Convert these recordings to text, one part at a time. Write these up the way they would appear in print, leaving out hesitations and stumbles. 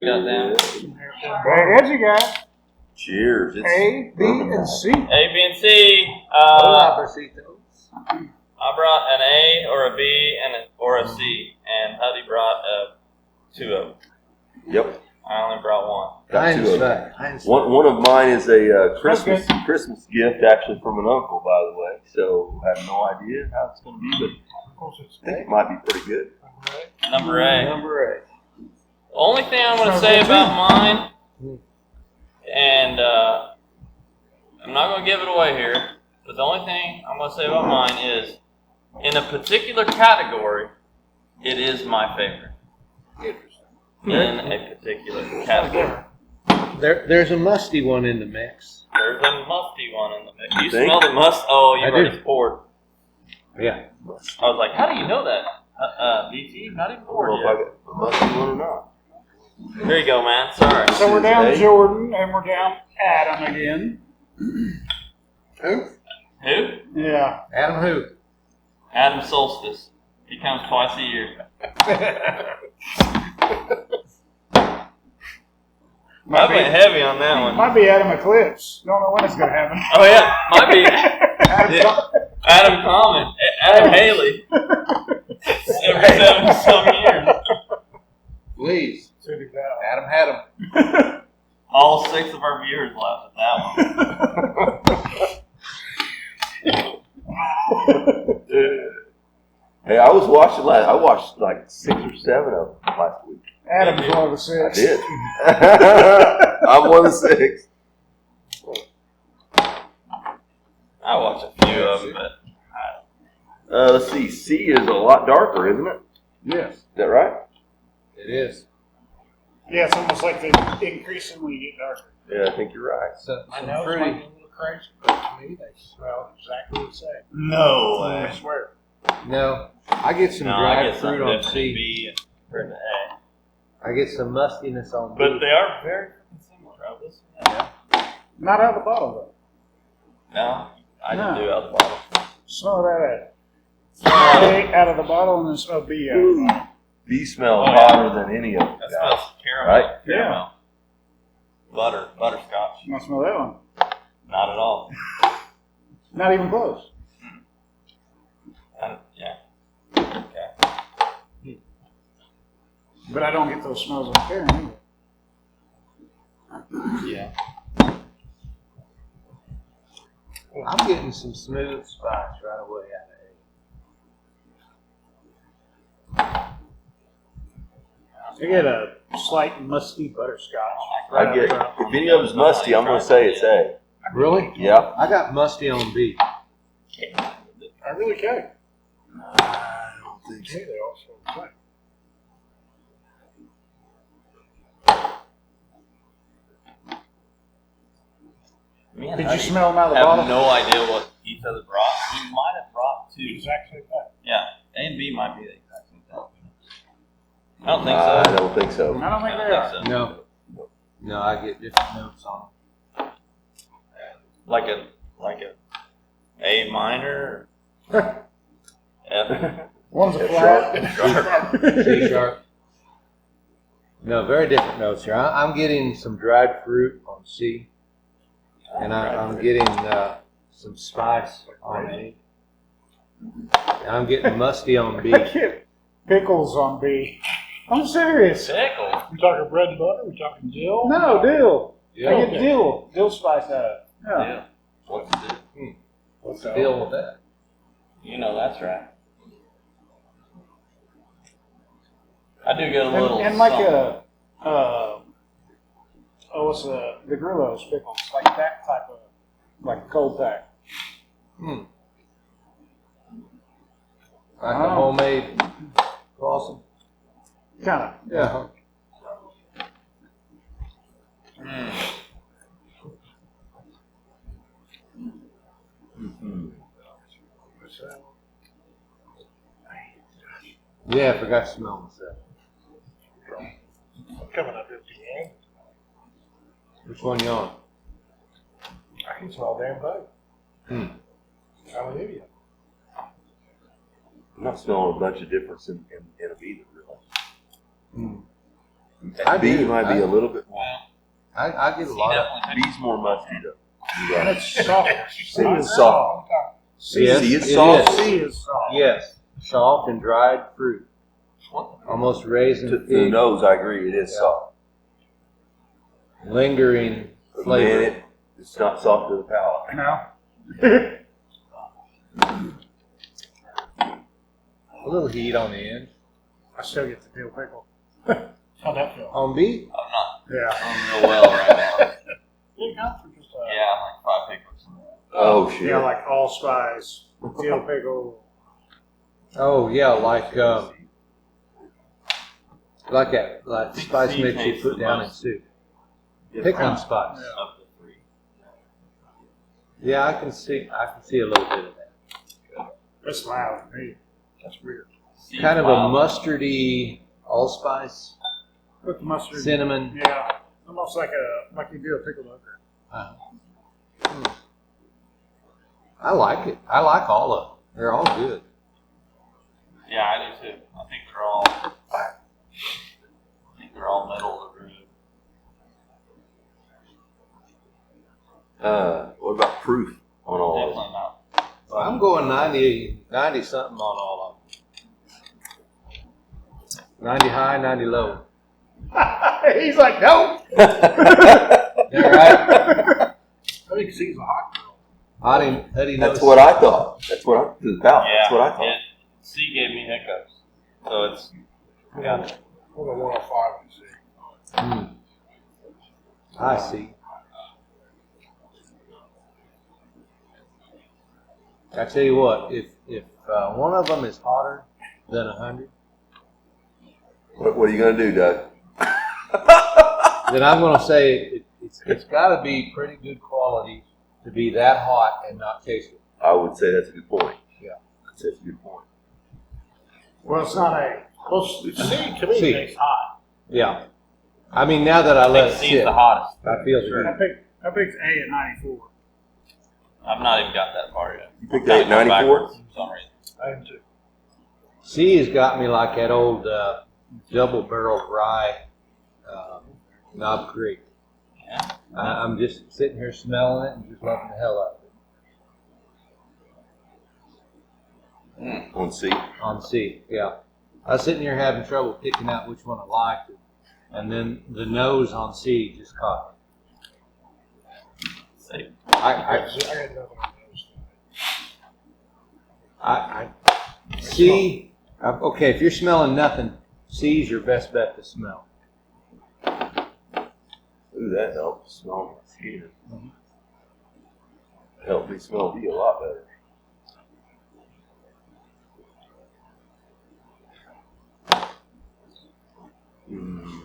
Goddamn. There's you guys. Cheers. It's A, B, and C. A, B, and C. Hola, besitos. I brought an A or a B or a C, and Huddy brought two of them. Yep. I only brought one. Got two of them. One of mine is a Christmas gift, actually from an uncle, by the way. So I have no idea how it's going to be, but I think it might be pretty good. Number A. Number 8. The only thing I'm going to say about mine, and I'm not going to give it away here, but the only thing I'm going to say about mine is, in a particular category, it is my favorite. In a particular category. There's a musty one in the mix. There's a musty one in the mix. You Think? smell the must? Oh, you I already do. poured. Yeah. I was like, how do you know that? BT, not even I don't poured know if yet. I got a musty one or not. There you go, man. Sorry. So we're down A. Jordan and we're down Adam again. Who? Who? Yeah. Adam who? Adam Solstice. He comes twice a year. I went heavy on that one. Might be Adam Eclipse. Don't know when it's going to happen. Oh yeah, might be Adam Common, Adam Haley. Every 7 years. Please. Adam had him. All 6 of our viewers laughed at that one. Hey, I was watching I watched like 6 or 7 of them last week. Adam's one of the 6. I did. I'm one of the 6. I watched a few of them, but Let's see. C is a lot darker, isn't it? Yes. Is that right? It is. Yeah, it's almost like they increasingly get darker. Yeah, I think you're right. So, I some know fruity. it's like a little crazy, but to me they smell exactly the same. No way. I swear. No, I get some no, I dried get some fruit on definitely C. B compared to A. I get some mustiness on B. But they are very similar. I will say that. Not out of the bottle, though. No, I No. didn't do out the bottle. Smell that A out of the bottle and then smell B out of the bottle. B smells Oh, yeah. hotter than any of them. That smells caramel. Right? Caramel. Butterscotch. You want to smell that one? Not at all. Not even close. Yeah. Okay. But I don't get those smells on Karen either. Yeah. I'm getting some smooth spice right away out of I get a slight musty butterscotch. I get, if any of them's musty, I'm going to say it's A. A. Really? Yeah. I got musty on B. I really can. I don't think so. They all smell the same. Man, Did I you smell them out of the have bottle? no idea what each other brought. We might have brought 2. Exact same thing. Yeah. A and B might be the exact same thing. I don't think I so. don't think so. I don't think I they don't are. think so. No. No, I get different notes on Like a A minor. F. One's a F flat. sharp. them. C sharp. No, very different notes here. I'm getting some dried fruit on C. And I'm getting some spice on A. And I'm getting musty on B. I get pickles on B. I'm serious. Pickle. We talking bread and butter? We talking dill? No, dill. Yeah. I get dill. Dill spice out of it. Yeah. Yeah. What's it? What's the deal with that? You know that's right. I do get a little. And like something. what's the Grillo's pickles, like that type of, like cold pack. Like the homemade Clausen? Kind of. Yeah. Yeah, I forgot to smell myself. Coming up empty handed. Which one you on? I can smell damn bug. I'm an idiot. I'm not smelling a bunch of difference in them either, really. I B do. might be a little bit more. Well, I get a C lot of. definitely B's more musty though. You're And right. it's soft. C is soft. C Yes, C is it soft. is. C is soft. Yes, soft and dried fruit, What? almost raisin To the fig, nose, I agree. It is Yeah. soft. lingering But flavor. man, it's not soft to the palate. No. A little heat on the end. I still get the dill pickle. How'd that feel? On B, I'm not Yeah. doing real well right now. It counts for just Yeah, I'm like 5 pickles. Oh shit. Yeah, like allspice, dill pickle. oh yeah, like that spice C mix you tastes put the down in most. soup. Pickling spice. Yeah. Of the 3. Yeah, I can see a little bit of that. That's loud to me. That's weird. C Kind of a mild. mustardy allspice, With mustard. cinnamon. Yeah. Almost like you do a pickled okra. I like it. I like all of them. They're all good. Yeah, I do too. I think they're all middle of the road. What about proof on all of them? Definitely not. I'm going 90 something on all of them. 90 high, 90 low. He's like, no. They're right. I think C's a hot girl. Huddy knows. That's what I thought. That's what I to the palate. Yeah, That's what I thought. it- C gave me hiccups. So it's yeah. We'll go 105 and see. I see. I tell you what, if one of them is hotter than 100, What are you gonna do, Doug? then I'm going to say it's got to be pretty good quality to be that hot and not taste it. I would say that's a good point. Yeah. That's a good point. Well, it's not A. Well, C to me C. tastes hot. Yeah. I mean, now that I I let think it C's sit, the hottest. I feel the I heat. picked A at 94. I've not even got that far yet. You picked A at 94? For some reason. I am too. C has got me like that old double-barreled rye Knob Creek. Yeah. I'm just sitting here smelling it and just loving the hell out of it. On C. On C, yeah. I was sitting here having trouble picking out which one I liked, and then the nose on C just caught me. Safe. I got nothing on those. C. Okay, if you're smelling nothing, C is your best bet to smell. Ooh, that helps smell my skin. Helped me smell B a lot better. Mm.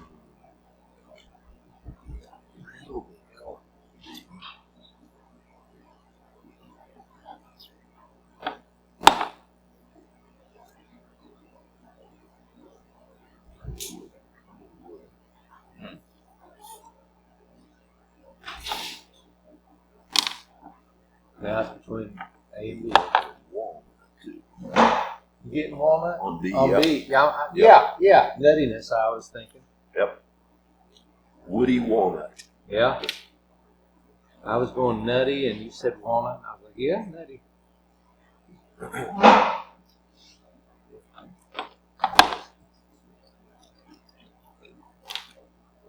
Now it's between A and B. You getting walnut? On B, On yep. B, yeah, Yep. yeah. Nuttiness, I was thinking. Yep. Woody walnut. Yeah. I was going nutty, and you said walnut. And I was like, yeah, nutty.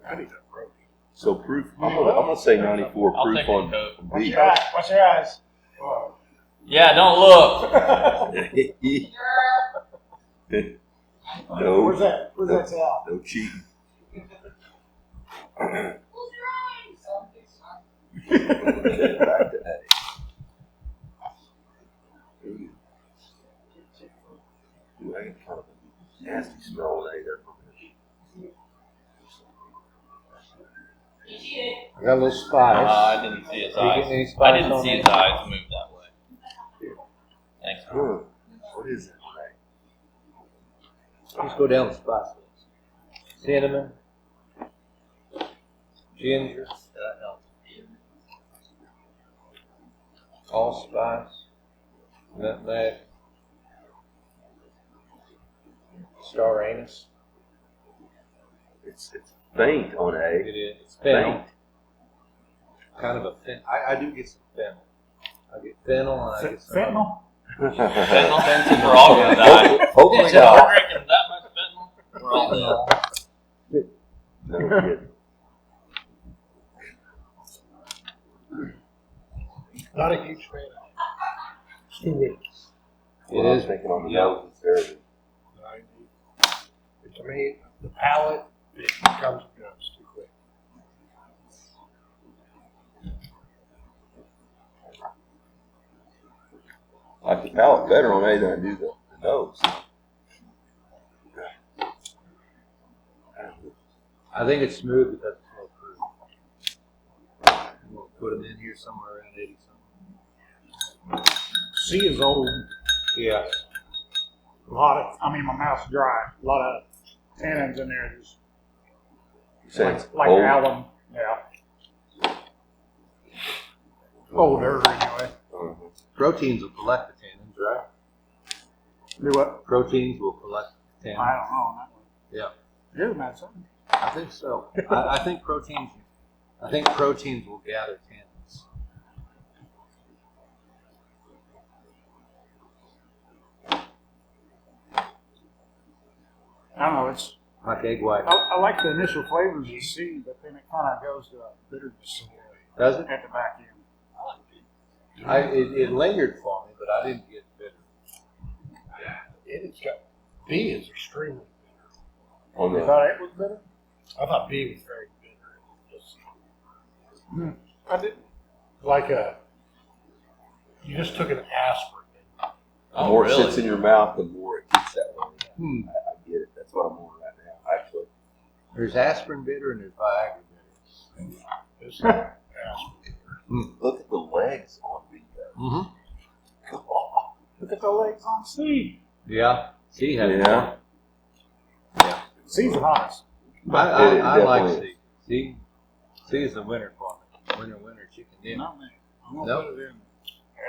I need that protein. So proof. I'm gonna say 94 I'll proof take on a Coke. Watch B. your eyes. Watch your eyes. Whoa. Yeah, don't look. No. Where's that? Where's that towel? No cheating. Back to A. Ooh. Ooh, I get kind of a nasty smell with A there for me. I got a little spice. I didn't see his Are you eyes. getting any I spice didn't on see it? his eyes move that way. Thanks. Huh. What is it? Let's go down the spice list. Cinnamon, ginger, that helps. Allspice, nutmeg, star anise. It's faint on A. It is. It's fennel. Faint. Kind of a fennel. I do get some fennel. I get fennel and I get some. Fentanyl? Fentanyl, fentanyl, we're all gonna die. Hopefully We're not. drinking that much fentanyl, we're all dead. No kidding. Not a huge fan of it. It's too weak. Well, I was thinking on the nose, it's very good. To me, the palate, it comes and goes too quick. I like the palate better on A than I do the nose. I think it's smooth because it's low fruit. I'm gonna put them in here somewhere around 80 something. C is old. Yeah. A lot of, my mouth's dry. A lot of tannins in there. Just You say it's like old? alum. Yeah. Older anyway. Proteins will collect the tannins, right? Do what? Proteins will collect the I tannins. don't know on that one. Yeah. Good medicine. I think so. I think proteins. I think proteins will gather tannins. I don't know. It's Like egg white. I like the initial flavors of C, but then it kind of goes to a bitterness Does it? at the back end. It lingered for me, but I didn't get bitter. It's got B is extremely bitter. On You the, thought it was bitter? I thought B was very bitter. I didn't like you just took an aspirin. the Oh, more it really? sits in your mouth, the more it gets that way. Hmm. I get it. That's what I'm on right now, actually. There's aspirin bitter and there's Viagra bitter. It's not aspirin. Look at the legs on the. Mm-hmm. Come on. Look at the legs on C. Yeah. See, Yeah. C's the hottest. I like definitely C. C. C is the winner for me. Winner, chicken dinner. Not me. I'm gonna Nope. put it in.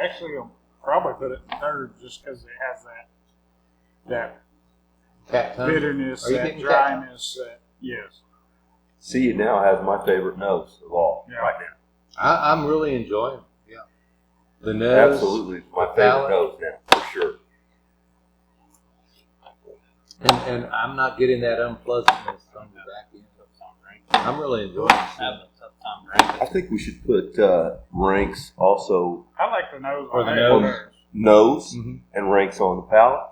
Actually, I'll probably put it in third just because it has that Cat tongue. bitterness, Are you that getting cat tongue? dryness. Yes. See, it now has my favorite nose of all Yeah. right now. I'm really enjoying it. Yeah. The nose. Absolutely, my the favorite palate. nose now, for sure. And I'm not getting that unpleasantness on the back end. I'm really enjoying it. Having a tough time drinking. I think we should put ranks also I like the nose For on the that. nose. nose Mm-hmm. and ranks on the palate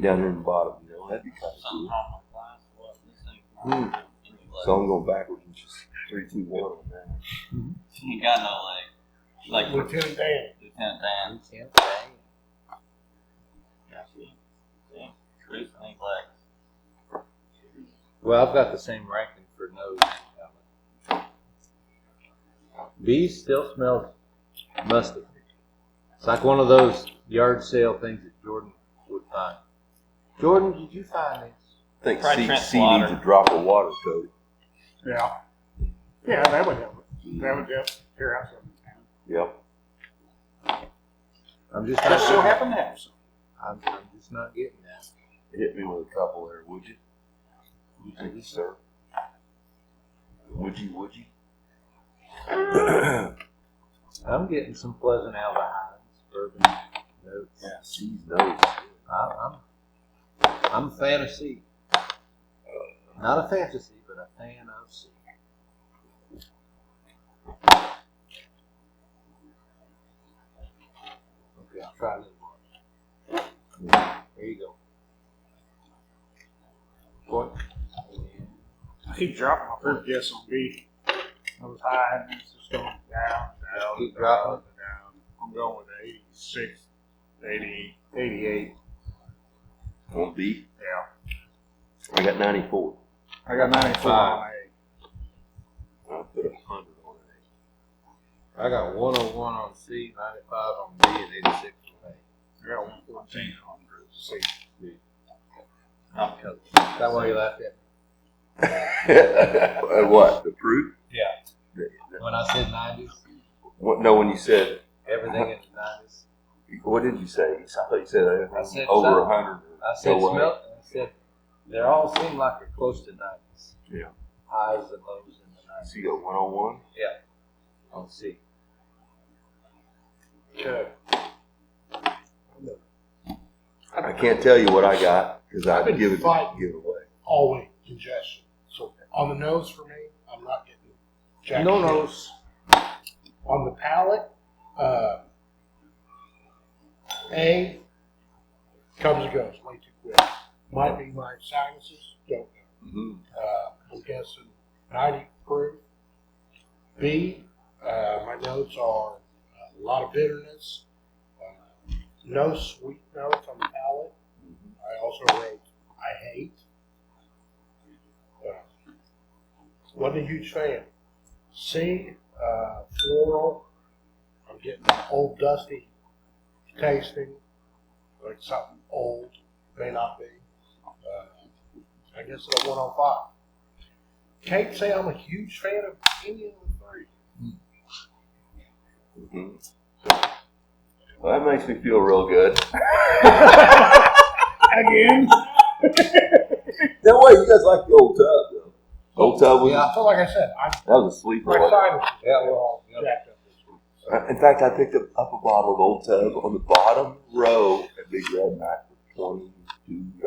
down here in the bottom. You know, that'd be kind of Something cool. wrong with my glass. What? This thing. So I'm going backwards and just 3, 2, 1 on that. You got no leg. Like Lieutenant Dan. Lieutenant Dan. Mm-hmm. See? Truth ain't legs. Well, I've got the same ranking for nose and palate. B still smells musty. It's like one of those yard sale things that Jordan would find. Jordan, did you find this? I think Try C Trent needs Slaughter. a drop of water, Cody. Yeah. Yeah, that would help. That would help clear out something. Yep. I'm just Just so not. happen to have some. I'm just not getting that. Hit me with a couple there, would you? Thank you, sir. Would you? I'm getting some pleasant aldehydes, bourbon notes. Yeah, C's nose. I'm a fan of C. Not a fantasy, but a fan of C. Okay, I'll try a little more. There you go. Boy. I keep dropping my first guess on B. I was high and it's just going down, down, Keep down, dropping. down. I'm going with 86, 80, 88. On B, Yeah. I got 94. I got 94 on A. I'll put 100 on it. I got 101 on C, 95 on B, and 86 on A. I got 114 on C. Not because. Is that why you laughed at What? The proof? me? Yeah. When I said 90s, What? No, when you said, everything in the 90s. what did you say? I thought you said I said over something. 100. I said No way. smell. I said they all seem like they're close to 90s. highs and lows in the night. So you got 101? On C. Okay. I can't tell you what I got because I've I've been given fighting. give it away. Always congestion. So on the nose for me, I'm not getting jack. No shit. nose. On the palate, A comes and goes way too quick. Might be my sinuses, don't know. Mm-hmm. I'm guessing 90 proof. B, my notes are a lot of bitterness, no sweet notes on the palate. I also wrote I hate. Wasn't a huge fan. C, floral. I'm getting old dusty tasting, like something old, may not be. I guess it's a 105. Can't say I'm a huge fan of any of the three. Mm-hmm. Well, that makes me feel real good. Again? No way, you guys like the old tub, though. Old tub was, Yeah. So like I said, that was a sleeper. my wasn't sinuses Yeah, were all well, jacked up this week. So. it? In fact, I picked up a bottle of Old Tub on the bottom row at Big Red Knight for $22.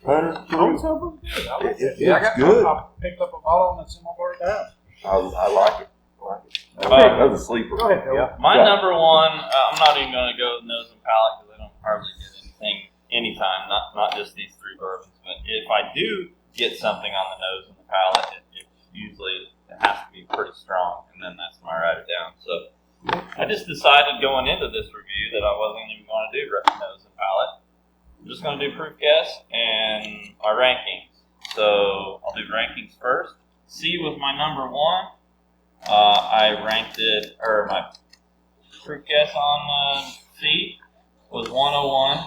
Old Tub was good. I like it. It's good. I picked up a bottle and it's in my bar house. I like it. I like it. Um, That was a sleeper. Go ahead, Bill. Yeah. My Yeah. number one, I'm not even going to go with nose and palate because I don't hardly get anything anytime, not just these three bourbons. But if I do get something on the nose and the palate, it usually it has to be pretty strong, and then that's when I write it down. So I just decided going into this review that I wasn't even going to do nose and palate. I'm just going to do proof guess and my rankings. So I'll do rankings first. C was my number one. I ranked it, or my proof guess on C was 101.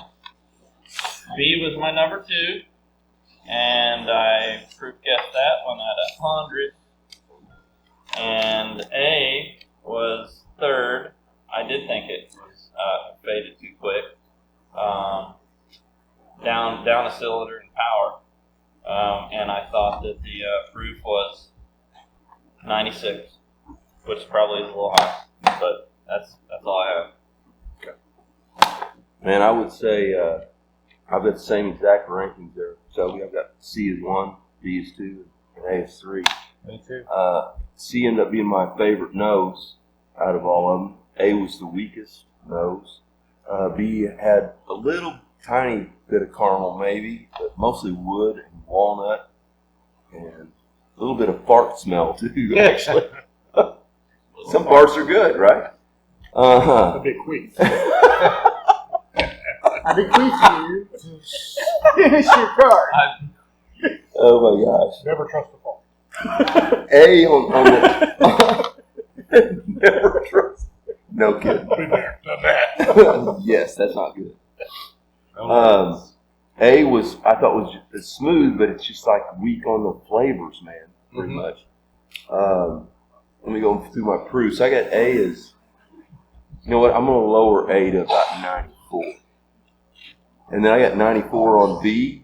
B was my number two, and I proof guessed that one at 100. And A was third. I did think it was faded too quick. Down a cylinder in power. And I thought that the proof was 96, which probably is a little high, but that's all I have. Man, I would say I've got the same exact rankings there. So I've got C is 1, B is 2, and A is 3. Me too. C ended up being my favorite nose out of all of them. A was the weakest nose. B had a little tiny bit of caramel maybe, but mostly wood and walnut, and a little bit of fart smell too, actually. Some farts are good, right? Uh-huh. A bit quick. I bequeath you to finish your card. Oh my gosh. Never trust the fall. A on the never trust. No kidding. Been there, done that. Yes, that's not good. A was I thought was just smooth, but it's just like weak on the flavors, man. Pretty much. Let me go through my proofs. I got A is, you know what? I'm gonna lower A to about 94, and then I got 94 on B,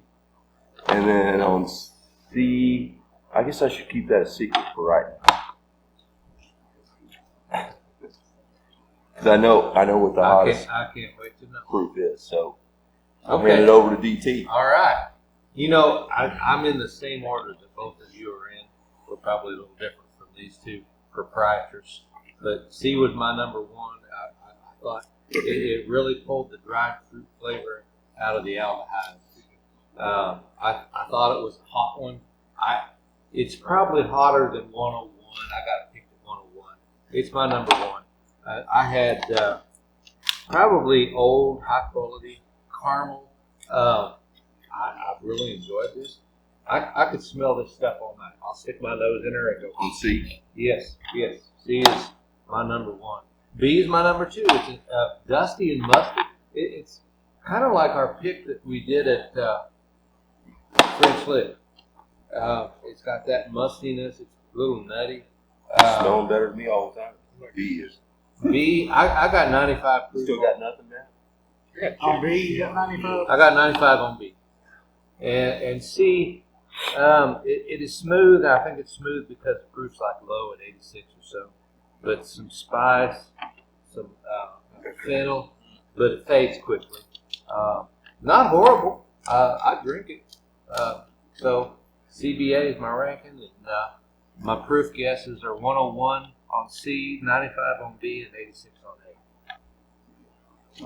and then on C. I guess I should keep that a secret for right now, because I know what the hottest I can't wait to know. proof is. So I'll Okay. hand it over to DT. All right. You know, I'm in the same order that both of you are in. We're probably a little different from these two proprietors. But C was my number one. I thought it really pulled the dried fruit flavor out of the aldehyde. I thought it was a hot one. It's probably hotter than 101. I got picked at 101. It's my number one. I had probably old, high quality caramel. I really enjoyed this. I could smell this stuff all night. I'll stick my nose in her and go, On C. yes. C is my number one. B is my number two. It's dusty and musty. It's kind of like our pick that we did at French Lick. It's got that mustiness. It's a little nutty. Smelling better than me all the time. B is. B, I got 95 proof. Still got nothing, man. On B, you got 95. I got 95 on B. And C, It is smooth. I think it's smooth because the proof's like low at 86 or so. But some spice, some fennel, but it fades quickly. Not horrible. I drink it. So CBA is my ranking, and my proof guesses are 101 on C, 95 on B, and 86 on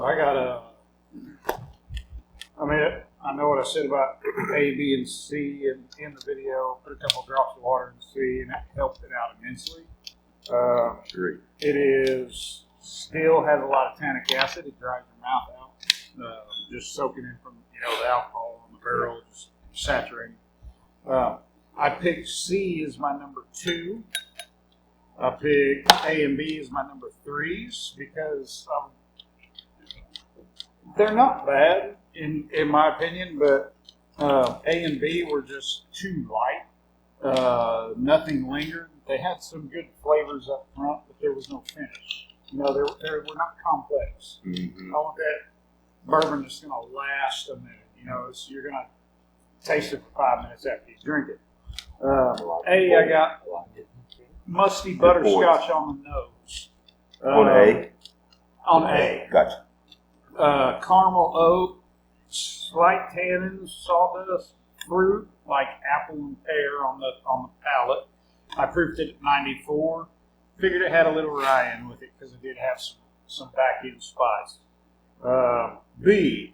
A. I got I mean, I know what I said about A, B, and C in the video. Put a couple drops of water in C, and that helped it out immensely. Great. It is still has a lot of tannic acid. It dries your mouth out. Just soaking in from the alcohol on the barrel, just saturating. I picked C as my number 2. I picked A and B as my number 3s because they're not bad in my opinion, but A and B were just too light. Nothing lingered. They had some good flavors up front, but there was no finish. They were not complex. Mm-hmm. I want that bourbon that's going to last a minute. You're going to taste it for 5 minutes after you drink it. I got musty butterscotch on the nose. On A? On A. Gotcha. Caramel oak, slight tannins, sawdust, fruit like apple and pear on the palate. I proofed it at 94. Figured it had a little rye in with it because it did have some back end spice. B,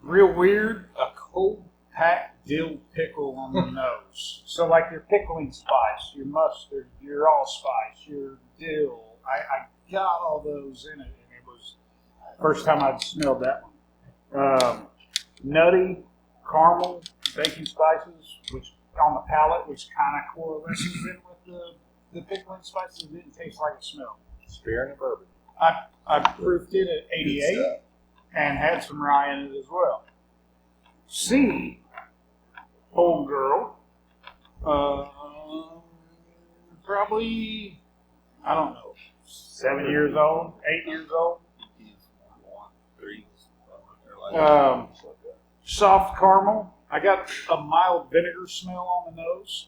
real weird, a cold packed dill pickle on the nose. So like your pickling spice, your mustard, your allspice, your dill. I got all those in it, and it was first time I'd smelled that one. Nutty, caramel, baking spices, which on the palate, which kind of coalesces in with the pickling spices. It didn't taste like it smelled. Spear and bourbon. I proofed it at 88 and had some rye in it as well. C, old girl, probably, I don't know, 7 years old, 8 years old. Soft caramel. I got a mild vinegar smell on the nose.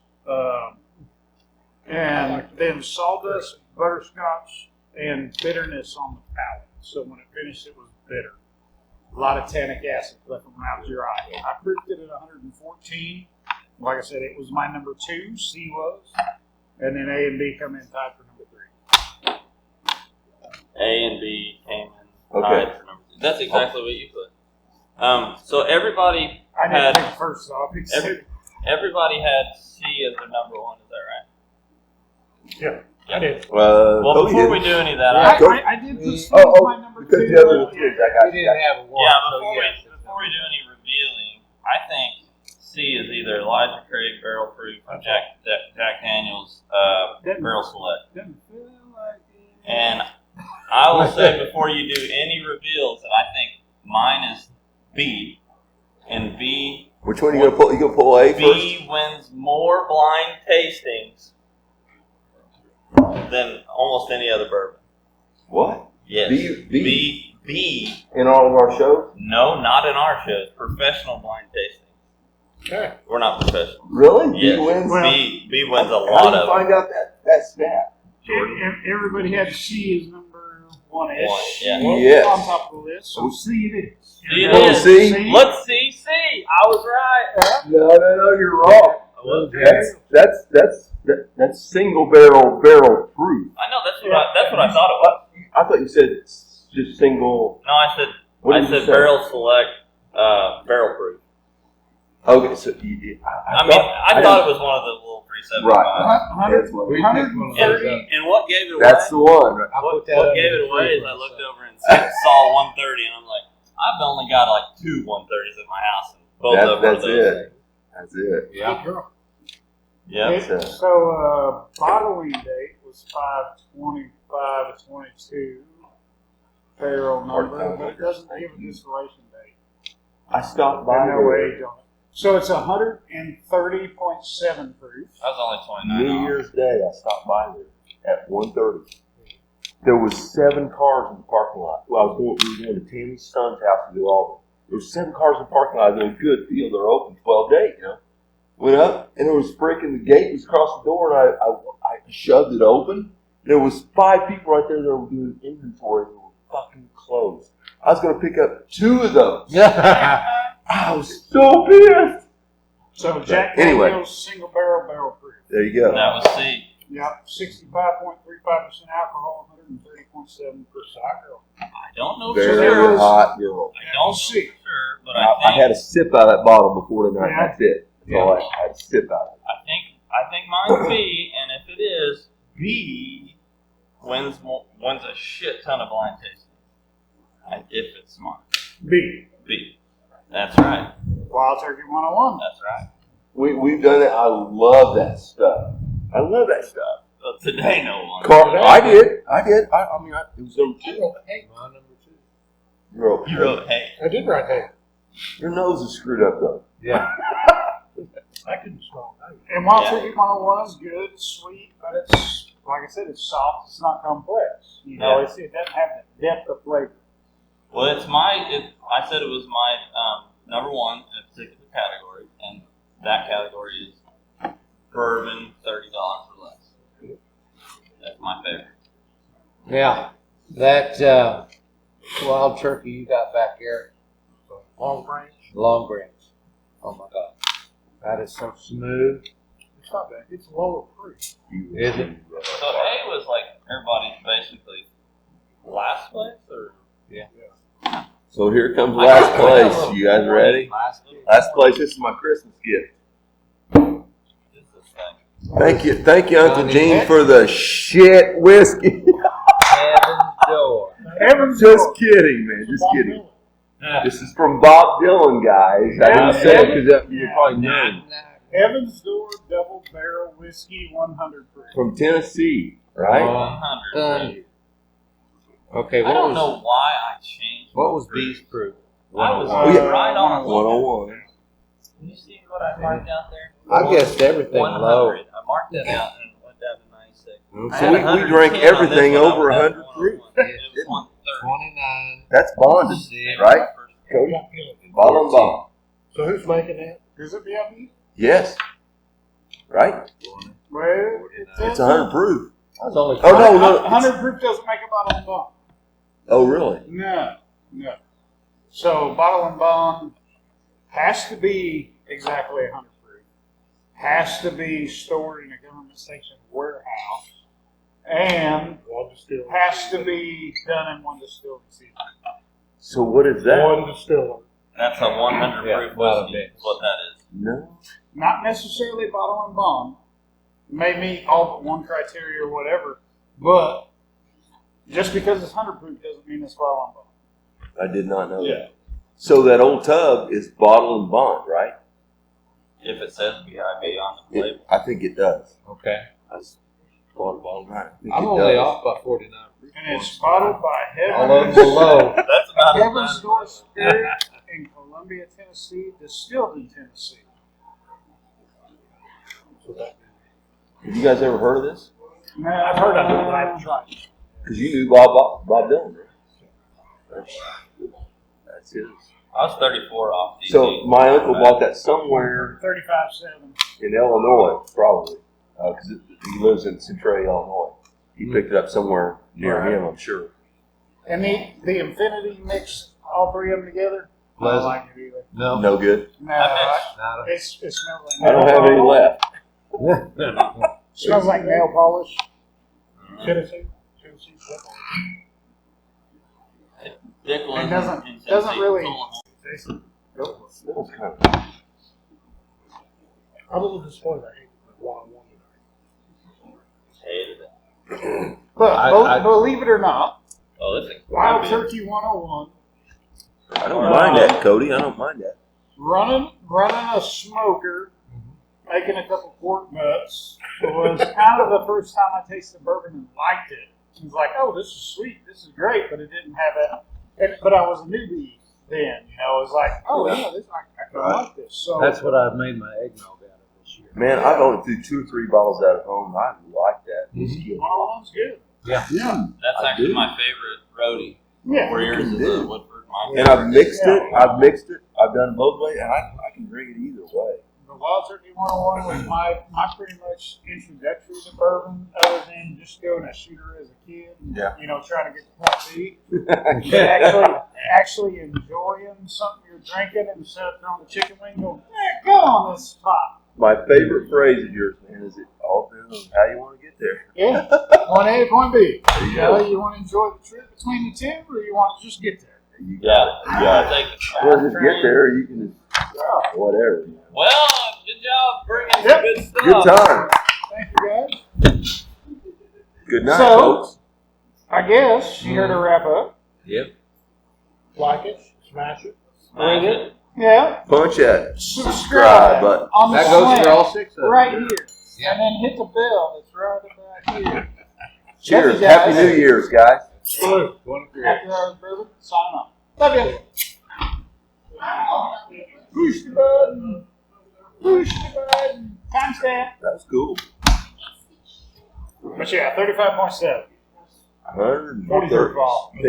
And then sawdust, butterscotch, and bitterness on the palate. So when it finished, it was bitter. A lot of tannic acid left from mouth dry. I proofed it at 114. Like I said, it was my number 2. C was. And then A and B come in tied for number 3. A and B came in Okay. tied for number 2. That's exactly what you put. So everybody I didn't had pick first, so I picked C. everybody had C as their number 1. Is that right? Yeah, I did. Well, before we do any of that, I did put C as my number 2. Because the other one is, I got We you. didn't have a one. yeah, so before we do any revealing, I think C is either Elijah Craig Barrel Proof or Jack Daniels Barrel Select. Doesn't feel like it. And I will say before you do any reveals that I think mine is B, and B Which one are you gonna pull? You gonna pull A first? B wins more blind tastings than almost any other bourbon. What? Yes. B. In all of our shows? No, not in our shows. Professional blind tasting. Okay. We're not professional. Really? Yes. B wins? B wins a How lot did you of find out that stat? Everybody had C as number 1-ish. One, yeah. Yes. On top of the list. So C it is. C it Oh, is. C? Let's see C. I was right. No, you're wrong. I was That's single barrel proof. I know that's what I thought it was. I thought you said it's just single. No, I said What did you say? barrel select barrel proof. Okay, so I thought it was one of the little 375. Right. That's what- We picked one of those up. And what gave it away? That's the one. Right? I What put that gave under it away is the I freezer, looked so. over and saw 130, and I'm like, I've only got like 2 130s at my house, and both of them are That's those. it. That's it. Yeah. Yep. So bottling date was 5/25/22. Payroll number, but it doesn't give a distillation date. I stopped by There's no there. age on it. So it's 130.7 proof. That was only 29. New Year's Day. I stopped by there at 1:30. There was 7 cars in the parking lot. Well, we were going to Tammy Stunn's house to do all There was 7 cars in the parking lot. They were good field. They're open 12 to 8, you know. Went up, and it was freaking, the gate was across the door, and I shoved it open. There was 5 people right there that were doing inventory. They were fucking closed. I was going to pick up 2 of those. I was so pissed. So Jack Anyway. Daniel's single barrel proof. There you go. That was C. Yep, 65.35% alcohol, 130.7%. I don't know for Very sure. hot girl. I don't know for sure, but I I think had a sip out of that bottle before tonight. Yeah. That's it. That's all I had a sip out of it. I think mine's B, and if it is, B wins a shit ton of blind tasting. If it's mine. B. B. That's right. Wild Turkey 101. That's right. We've done it. I love that stuff. I love that stuff. Well, today, no one. I did. It was number I 2. wrote hey. My number 2. Girl, You wrote hey. I did write hey. your nose is screwed up though. Yeah. I couldn't smell it. And Wild Yeah. Turkey 101 is good, sweet, but it's, like I said, it's soft. It's not complex. You know, Yeah. it doesn't have the depth of flavor. Well, I said it was my number 1 in a particular category, and that category is bourbon, $30 or less. That's my favorite. Yeah. That Wild Turkey you got back there, Long range. Long Branch. Oh my God. That is so smooth. It's not bad. It's lower proof. Is it? So A was like everybody's basically last place, or So here comes last place. You guys ready? Last place. This is my Christmas gift. is this thing? Thank you, Uncle Gene, for the shit whiskey. Heaven's door. Heaven's Just Door. kidding, man. Just Bob kidding. Dylan. This is from Bob Dylan, guys. I didn't say it because you probably know. Heaven's Door Double Barrel Whiskey 100 proof. From Tennessee, right? 100. Okay, I what don't was know why I changed. what my was proof. B's proof? I was Yeah. right on it. 101. Can you see what I marked out there? I guessed everything 100. low. I marked that out and it went down to 96. I So had we drank 110 on this everything one, I over was at 100 proof. 101. It was 130. 29. That's bonded, right? Cody? Bottle and bond. So who's making that? Is it BLB? Yes. Right? Well, It's 100 proof. I was only Oh, no, no. 100 proof doesn't make a bottle and bond. Oh, really? No. So bottle and bond has to be exactly 100 proof. Has to be stored in a government sanctioned warehouse, and One distiller. has to be done in one distilled season. So what is that? One distiller. That's a 100 Yeah, proof not a whiskey. mix. Is what that is. No. Not necessarily bottle and bond. May meet all but one criteria or whatever, but just because it's 100 proof doesn't mean it's bottle and bond. I did not know Yeah. that. So that old tub is bottle and bond, right? If it says BIB on the label. I think it does. Okay. That's bottle, right? I think I'm it only does. off by 49. And it's bottled by All of them Heaven's, below. That's about as Heaven's bad Door as Spirit in Columbia, Tennessee, distilled in Tennessee. Have you guys ever heard of this? No, I've heard of it, but I haven't tried it. Because you knew Bob Dylan, right? That's his. I was 34 off DD. So my uncle bought that somewhere 35.7. in Illinois, probably, because he lives in Centralia, Illinois. He picked it up somewhere near him, I'm sure. And the Infinity mix all three of them together. I don't Pleasant. like it either. No. No good. No, Not it smells like I don't nail have any polish. left. a. Smells like nail polish. Tennessee. Tennessee. Dickel It is doesn't- in doesn't Tennessee. really- Smells kind of. I'm a little disappointed. I hate Wild One tonight. Hated it. But I- believe it or not, Oh, this is Wild Turkey 101 I don't mind that, Cody. I don't mind that. running a smoker, making a couple pork butts was kind of the first time I tasted bourbon and liked it. It was like, oh, this is sweet, this is great, but it didn't have that. But I was a newbie then, you know. It was like, oh yeah, I kind of like this. So That's what I've made my eggnog out of this year. Man, I've only threw 2 or 3 bottles out of home. I like that. It's good. 101's good. Yeah. That's I actually do. my favorite roadie. Yeah. Where yours is do. a Woodford. And I've mixed it. I've mixed it. I've done both ways, and I can drink it either way. The Wild Turkey 101 was my pretty much introductory to bourbon, other than just going a shooter as a kid. Yeah. You know, trying to get the point B. But actually enjoying something you're drinking instead of throwing the chicken wing, going, go on this top. My favorite phrase of yours, man, is it all depends on how you want to get there. Yeah. Point A to point B. There you go. You want to enjoy the trip between the two, or you want to just get there? You Yeah, got it. yeah, I think. Well, just get there. You can just whatever. Well, good job bringing some Yep. good stuff. Good time. Thank you, guys. Good night, So- folks. I guess you're here to wrap up. Yep. Like it, smash it. Smash it. Yeah. Punch that subscribe button. on the That goes slant for all 6 of them. right here. Yeah. And then hit the bell that's right about here. Cheers. Love you Happy guys. New Year's, guys. Blue. After hours, bourbon. Sign off. Love you. Push the button. Push the button. Timestamp. That's cool. But yeah, 35.7. 43rd fall. Think